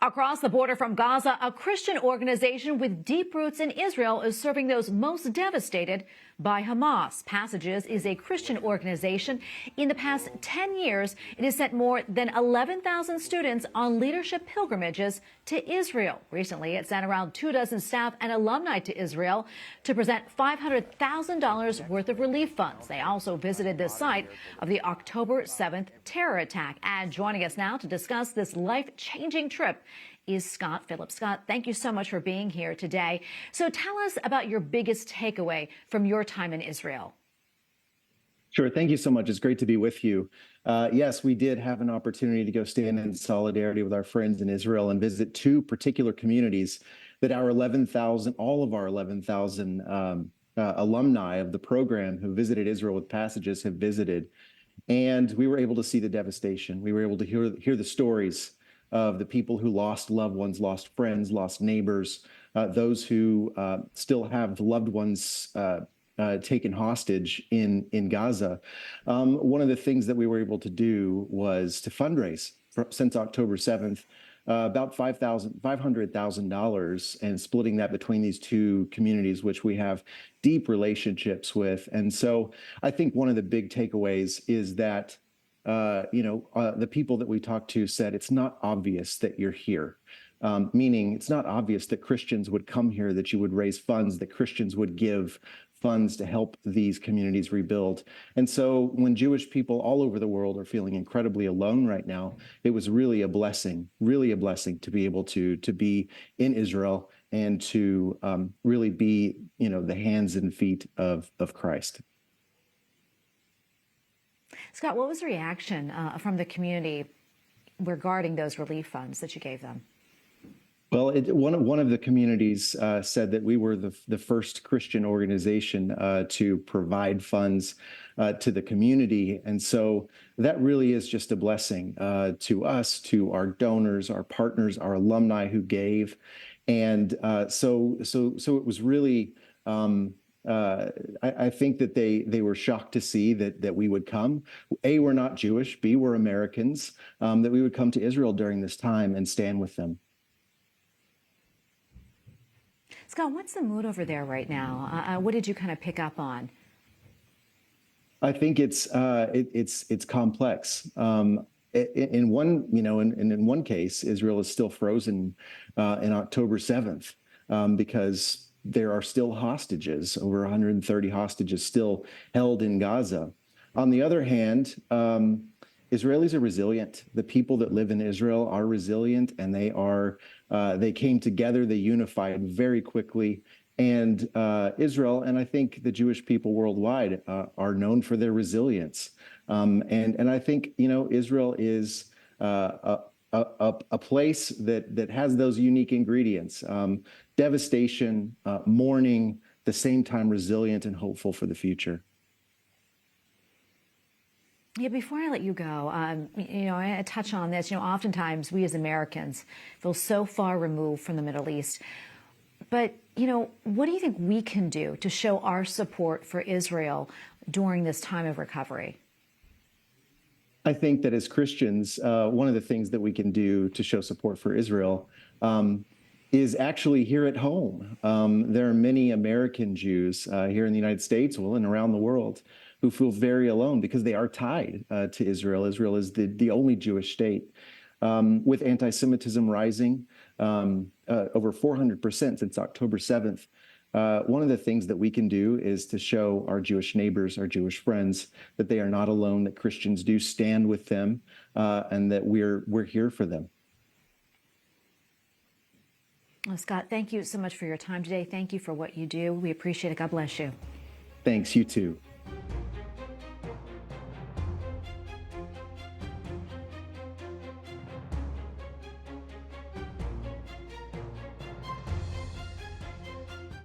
Across the border from Gaza, a Christian organization with deep roots in Israel is serving those most devastated by Hamas. Passages is a Christian organization. In the past 10 years, it has sent more than 11,000 students on leadership pilgrimages to Israel. Recently, it sent around 24 staff and alumni to Israel to present $500,000 worth of relief funds. They also visited the site of the October 7th terror attack. And joining us now to discuss this life-changing trip is Scott Phillips. Scott, thank you so much for being here today. So tell us about your biggest takeaway from your time in Israel. Sure. Thank you so much. It's great to be with you. Yes, we did have an opportunity to go stand in solidarity with our friends in Israel and visit two particular communities that our 11,000, all of our 11,000 alumni of the program who visited Israel with Passages have visited. And we were able to see the devastation. We were able to hear the stories of the people who lost loved ones, lost friends, lost neighbors, those who still have loved ones taken hostage in Gaza. One of the things that we were able to do was to fundraise since October 7th, about $500,000, and splitting that between these two communities, which we have deep relationships with. And so I think one of the big takeaways is that the people that we talked to said it's not obvious that you're here, meaning it's not obvious that Christians would come here, that you would raise funds, that Christians would give funds to help these communities rebuild. And so when Jewish people all over the world are feeling incredibly alone right now, it was really a blessing to be able to be in Israel and to really be, the hands and feet of Christ. Scott, what was the reaction from the community regarding those relief funds that you gave them? Well, one of the communities said that we were the first Christian organization to provide funds to the community. And so that really is just a blessing to us, to our donors, our partners, our alumni who gave. And so it was really, I think that they were shocked to see that we would come. A, we're not Jewish. B, we're Americans, that we would come to Israel during this time and stand with them. Scott, what's the mood over there right now? What did you kind of pick up on? I think it's complex. In one case, Israel is still frozen in October 7th because there are still hostages, over 130 hostages still held in Gaza. On the other hand, Israelis are resilient. The people that live in Israel are resilient, and they came together, they unified very quickly. And Israel, and I think the Jewish people worldwide, are known for their resilience. And I think, Israel is a place that has those unique ingredients: devastation, mourning, at the same time resilient and hopeful for the future. Yeah, before I let you go, I touch on this. Oftentimes we as Americans feel so far removed from the Middle East. But, what do you think we can do to show our support for Israel during this time of recovery? I think that as Christians, one of the things that we can do to show support for Israel is actually here at home. There are many American Jews here in the United States, and around the world, who feel very alone because they are tied to Israel. Israel is the only Jewish state. With anti-Semitism rising over 400% since October 7th, one of the things that we can do is to show our Jewish neighbors, our Jewish friends, that they are not alone, that Christians do stand with them, and that we're here for them. Well, Scott, thank you so much for your time today. Thank you for what you do. We appreciate it. God bless you. Thanks, you too.